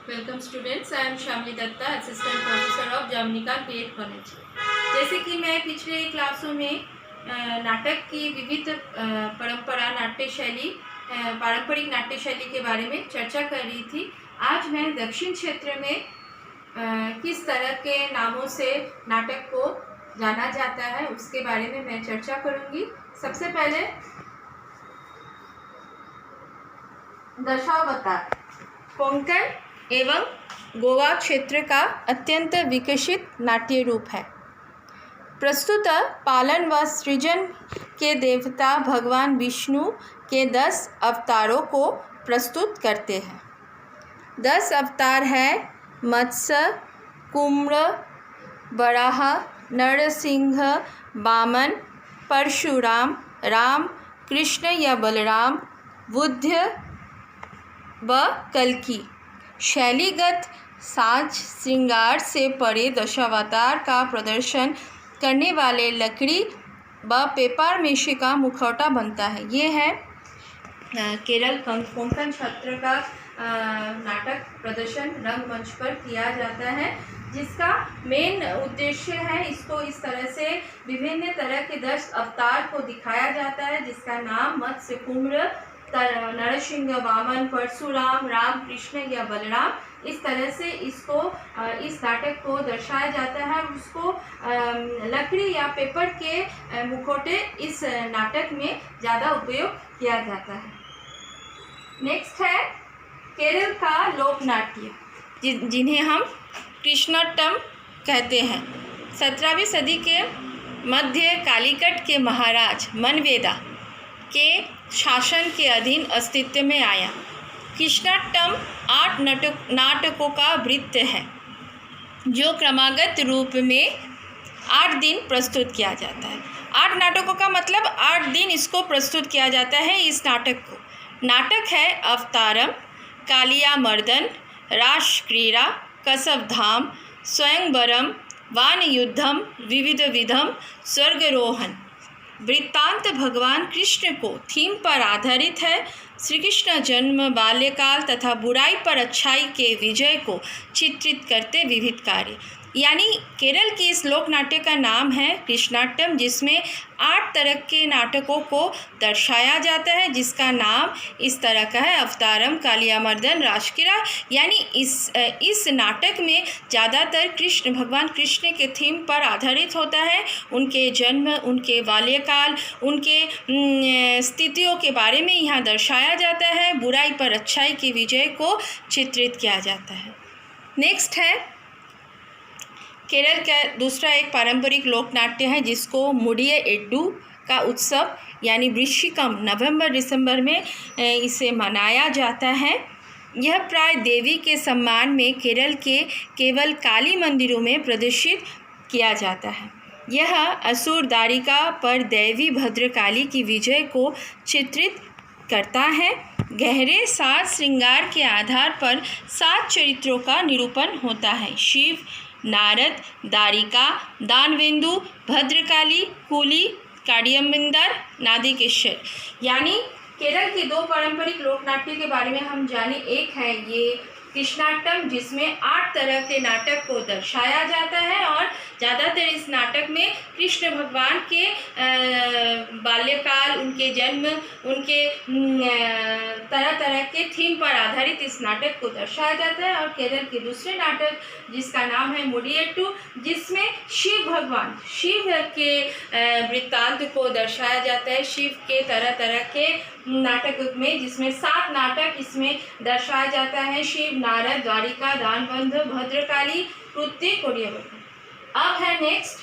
Welcome students, I am Shamli Datta, assistant professor of Jamnika BEd college. जैसे कि मैं पिछले क्लासों में नाटक की विविध परंपरा नाट्य शैली पारंपरिक नाट्य शैली के बारे में चर्चा कर रही थी। आज मैं दक्षिण क्षेत्र में किस तरह के नामों से नाटक को जाना जाता है उसके बारे में मैं चर्चा करूँगी। सबसे पहले दशावतार कोंकण एवं गोवा क्षेत्र का अत्यंत विकसित नाट्य रूप है। प्रस्तुत पालन व सृजन के देवता भगवान विष्णु के 10 अवतारों को प्रस्तुत करते हैं। 10 अवतार हैं मत्स्य, कुम्र, वराह, नरसिंह, वामन, परशुराम, राम, कृष्ण या बलराम, बुद्ध व कल्कि। शैलीगत साज श्रृंगार से परे दशावतार का प्रदर्शन करने वाले लकड़ी व पेपर मेशी का मुखौटा बनता है। ये है केरल कोंकण क्षेत्र का नाटक प्रदर्शन रंगमंच पर किया जाता है, जिसका मेन उद्देश्य है इसको इस तरह से विभिन्न तरह के 10 अवतार को दिखाया जाता है, जिसका नाम मत्स्य, कुम्र, नरसिंह, वामन, परशुराम, राम, कृष्ण या बलराम, इस तरह से इसको इस नाटक को दर्शाया जाता है। उसको लकड़ी या पेपर के मुखौटे इस नाटक में ज़्यादा उपयोग किया जाता है। नेक्स्ट है केरल का लोक नाट्य, जिन्हें हम कृष्णाट्टम कहते हैं। 17वीं सदी के मध्य कालीकट के महाराज मनवेदा के शासन के अधीन अस्तित्व में आया। कृष्णाट्टम 8 नाटकों का वृत्त है, जो क्रमागत रूप में 8 दिन प्रस्तुत किया जाता है। 8 नाटकों का मतलब 8 दिन इसको प्रस्तुत किया जाता है इस नाटक को। नाटक है अवतारम, कालियामर्दन, रासक्रीड़ा, कसवधाम, स्वयंवरम, वानयुद्धम, विविध विधम, स्वर्गारोहण। वृत्तांत भगवान कृष्ण को थीम पर आधारित है। श्री कृष्ण जन्म, बाल्यकाल तथा बुराई पर अच्छाई के विजय को चित्रित करते विविध कार्य। यानी केरल की इस लोक नाट्य का नाम है कृष्णाट्टम, जिसमें 8 तरह के नाटकों को दर्शाया जाता है, जिसका नाम इस तरह का है अवतारम, कालियामर्दन, रासक्रीड़ा। यानी इस नाटक में ज़्यादातर भगवान कृष्ण के थीम पर आधारित होता है। उनके जन्म, उनके बाल्यकाल, उनके स्थितियों के बारे में यहाँ दर्शाया जाता है। बुराई पर अच्छाई की विजय को चित्रित किया जाता है। नेक्स्ट है केरल का दूसरा एक पारंपरिक लोक नाट्य है, जिसको मुडियाट्टू का उत्सव यानी वृश्चिकम नवंबर-दिसंबर में इसे मनाया जाता है। यह प्राय देवी के सम्मान में केरल के केवल काली मंदिरों में प्रदर्शित किया जाता है। यह असुर दारिका पर देवी भद्रकाली की विजय को चित्रित करता है। गहरे साज श्रृंगार के आधार पर 7 चरित्रों का निरूपण होता है। शिव, नारद, दारिका, दानवेंदु, भद्रकाली, कूली, काडियम्बिंदर, नादिकेश्वर। यानी केरल के 2 पारंपरिक लोक नाट्य के बारे में हम जाने। एक है ये कृष्णाट्टम, जिसमें 8 तरह के नाटक को दर्शाया जाता है और ज़्यादातर इस नाटक में कृष्ण भगवान के बाल्यकाल, उनके जन्म, उनके तरह तरह के थीम पर आधारित इस नाटक को दर्शाया जाता है। और केरल के दूसरे नाटक, जिसका नाम है मुडियाट्टू, जिसमें शिव के वृत्तांत को दर्शाया जाता है। शिव के तरह तरह के नाटक में, जिसमें 7 नाटक इसमें दर्शाया जाता है। शिव, नारद, द्वारिका, दानवेंदु, भद्रकाली, कृत्य, कोडियाट्टम। अब है नेक्स्ट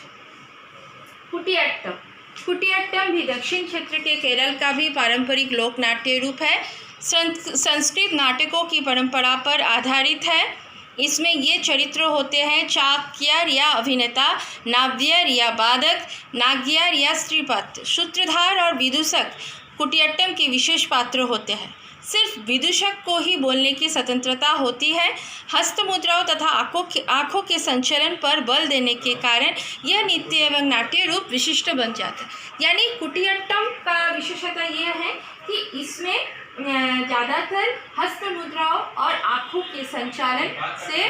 कुटियाट्टम। कुटियाट्टम भी दक्षिण क्षेत्र के केरल का भी पारंपरिक लोक नाट्य रूप है। संस्कृत नाटकों की परंपरा पर आधारित है। इसमें ये चरित्र होते हैं चाक्यार या अभिनेता, नाव्यर या वादक, नाग्यार या स्त्रीपात्र, सूत्रधार और विदूषक कुटियाट्टम के विशेष पात्र होते हैं। सिर्फ विदूषक को ही बोलने की स्वतंत्रता होती है। हस्त मुद्राओं तथा आँखों के संचलन पर बल देने के कारण यह नृत्य एवं नाट्य रूप विशिष्ट बन जाता है। यानी कुटियाट्टम का विशेषता यह है कि इसमें ज़्यादातर हस्त मुद्राओं और आँखों के संचालन से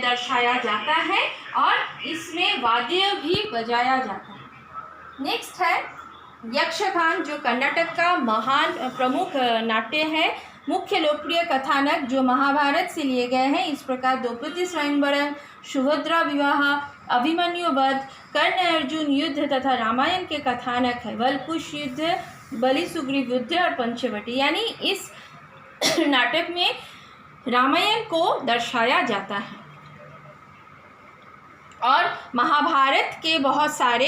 दर्शाया जाता है और इसमें वाद्य भी बजाया जाता है। नेक्स्ट है यक्षगान, जो कर्नाटक का महान प्रमुख नाट्य है। मुख्य लोकप्रिय कथानक जो महाभारत से लिए गए हैं इस प्रकार द्रौपदी स्वयंवरम, सुभद्रा विवाह, अभिमन्यु वध, कर्ण अर्जुन युद्ध तथा रामायण के कथानक है। वलकुश युद्ध, बलि सुग्रीव युद्ध और पंचवटी, यानी इस नाटक में रामायण को दर्शाया जाता है। और महाभारत के बहुत सारे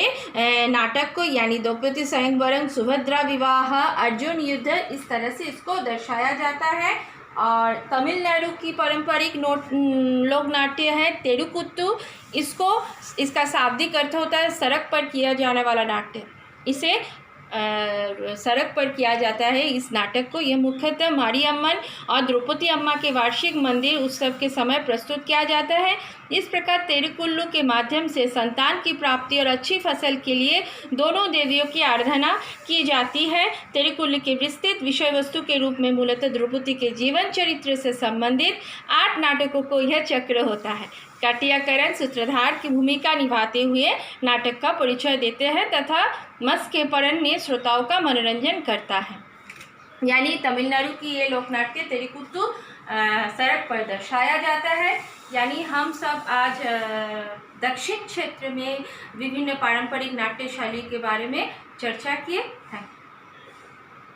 नाटक को यानी द्रौपदी स्वयंवरम, सुभद्रा विवाह, अर्जुन युद्ध, इस तरह से इसको दर्शाया जाता है। और तमिलनाडु की पारंपरिक लोक नाट्य है तेरुकुत्तु। इसका शाब्दिक अर्थ होता है सड़क पर किया जाने वाला नाट्य। इसे सड़क पर किया जाता है इस नाटक को। यह मुख्यतः मारियम्मन और द्रौपदी अम्मा के वार्षिक मंदिर उत्सव के समय प्रस्तुत किया जाता है। इस प्रकार तेरुकुल्लू के माध्यम से संतान की प्राप्ति और अच्छी फसल के लिए दोनों देवियों की आराधना की जाती है। तेरुकुल्लू के विस्तृत विषय वस्तु के रूप में मूलतः द्रौपदी के जीवन चरित्र से संबंधित 8 नाटकों को यह चक्र होता है। काटियाकरण सूत्रधार की भूमिका निभाते हुए नाटक का परिचय देते हैं तथा मत्स्यपरण में श्रोताओं का मनोरंजन करता है। यानी तमिलनाडु की ये लोकनाट्य तेरुकुत्तु सड़क पर दर्शाया जाता है। यानी हम सब आज दक्षिण क्षेत्र में विभिन्न पारंपरिक नाट्य शैली के बारे में चर्चा किए।